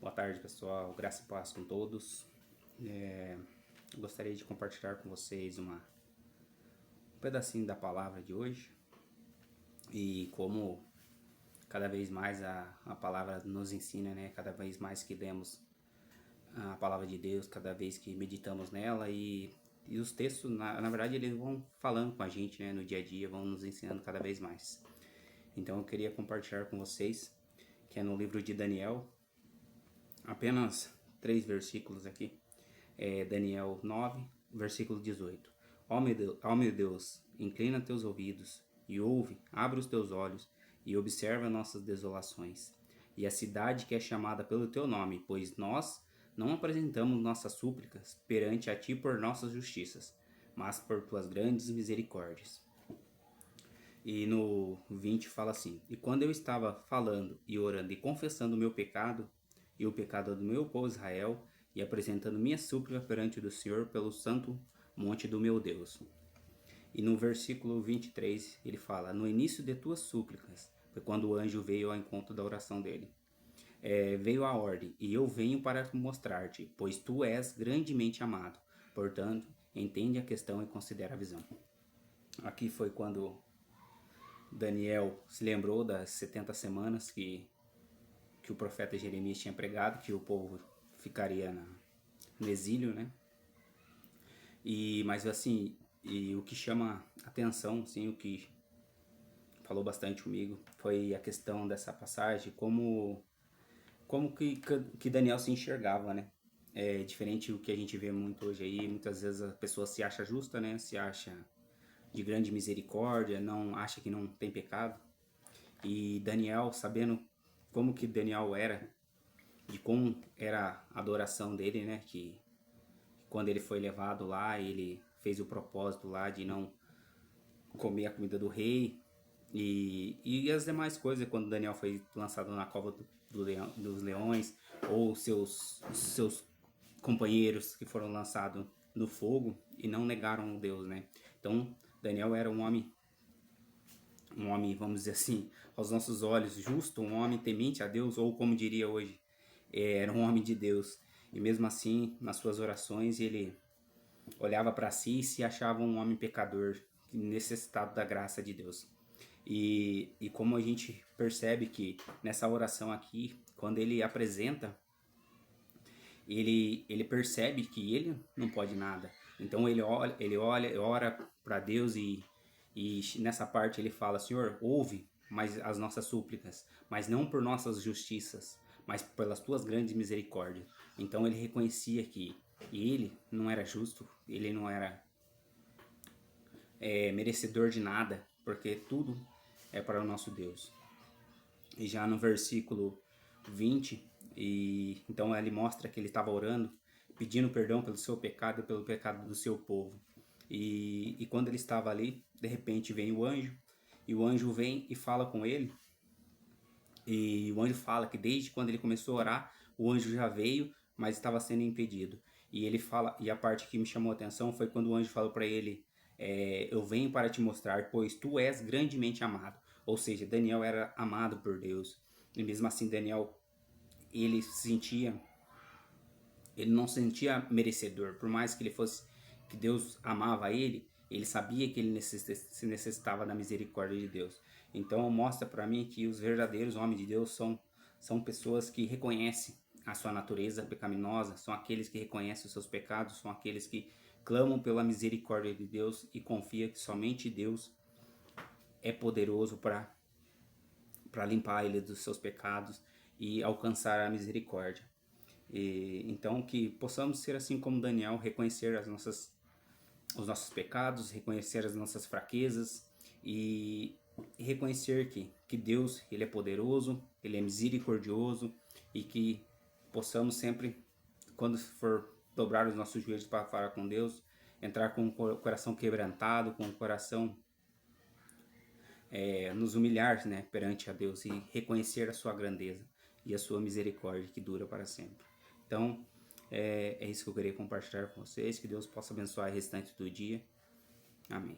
Boa tarde, pessoal. Graça e paz com todos. Eu gostaria de compartilhar com vocês um pedacinho da palavra de hoje e como cada vez mais a palavra nos ensina, né? Cada vez mais que lemos a palavra de Deus, cada vez que meditamos nela e os textos, na verdade, eles vão falando com a gente, né? No dia a dia, vão nos ensinando cada vez mais. Então eu queria compartilhar com vocês que é no livro de Daniel, apenas 3 versículos aqui. Daniel 9, versículo 18. Ó meu Deus, inclina teus ouvidos e ouve, abre os teus olhos e observa nossas desolações e a cidade que é chamada pelo teu nome, pois nós não apresentamos nossas súplicas perante a ti por nossas justiças, mas por tuas grandes misericórdias. E no 20 fala assim: E quando eu estava falando e orando e confessando o meu pecado e o pecado do meu povo Israel, e apresentando minha súplica perante o Senhor pelo santo monte do meu Deus. E no versículo 23 ele fala: No início de tuas súplicas, foi quando o anjo veio ao encontro da oração dele. Veio a ordem, e eu venho para mostrar-te, pois tu és grandemente amado. Portanto, entende a questão e considera a visão. Aqui foi quando Daniel se lembrou das 70 semanas que o profeta Jeremias tinha pregado, que o povo ficaria no exílio, né? Mas assim, o que chama atenção, assim, o que falou bastante comigo, foi a questão dessa passagem, como que Daniel se enxergava, né? É diferente do que a gente vê muito hoje aí, muitas vezes a pessoa se acha justa, né? Se acha de grande misericórdia, não acha que não tem pecado. E Daniel, sabendo como que Daniel era, de como era a adoração dele, né? Que quando ele foi levado lá, ele fez o propósito lá de não comer a comida do rei e as demais coisas, quando Daniel foi lançado na cova dos leões, ou seus companheiros que foram lançados no fogo e não negaram o Deus, né? Então Daniel era um homem, vamos dizer assim, aos nossos olhos justo, um homem temente a Deus, ou como diria hoje, era um homem de Deus. E mesmo assim, nas suas orações, ele olhava para si e se achava um homem pecador, necessitado da graça de Deus. E como a gente percebe que nessa oração aqui, quando ele apresenta, ele percebe que ele não pode nada. Então ele ora para Deus e nessa parte ele fala: Senhor, ouve as nossas súplicas, mas não por nossas justiças, mas pelas tuas grandes misericórdias. Então ele reconhecia que ele não era justo, ele não era merecedor de nada, porque tudo é para o nosso Deus. E já no versículo 20, então ele mostra que ele estava orando, pedindo perdão pelo seu pecado e pelo pecado do seu povo. E quando ele estava ali, de repente vem o anjo, e o anjo vem e fala com ele. E o anjo fala que desde quando ele começou a orar, o anjo já veio, mas estava sendo impedido. E ele fala, e a parte que me chamou a atenção foi quando o anjo falou para ele: eu venho para te mostrar, pois tu és grandemente amado. Ou seja, Daniel era amado por Deus. E mesmo assim Daniel, ele não se sentia merecedor, por mais que ele fosse, que Deus amava ele, ele sabia que ele se necessitava da misericórdia de Deus. Então mostra para mim que os verdadeiros homens de Deus são pessoas que reconhecem a sua natureza pecaminosa, são aqueles que reconhecem os seus pecados, são aqueles que clamam pela misericórdia de Deus e confiam que somente Deus é poderoso para limpar ele dos seus pecados e alcançar a misericórdia. Então que possamos ser assim como Daniel, reconhecer os nossos pecados, reconhecer as nossas fraquezas e reconhecer que Deus, ele é poderoso, ele é misericordioso, e que possamos sempre, quando for dobrar os nossos joelhos para falar com Deus, entrar com o coração quebrantado, com o coração nos humilhar, né, perante a Deus e reconhecer a sua grandeza e a sua misericórdia que dura para sempre. Então é isso que eu queria compartilhar com vocês, que Deus possa abençoar o restante do dia. Amém.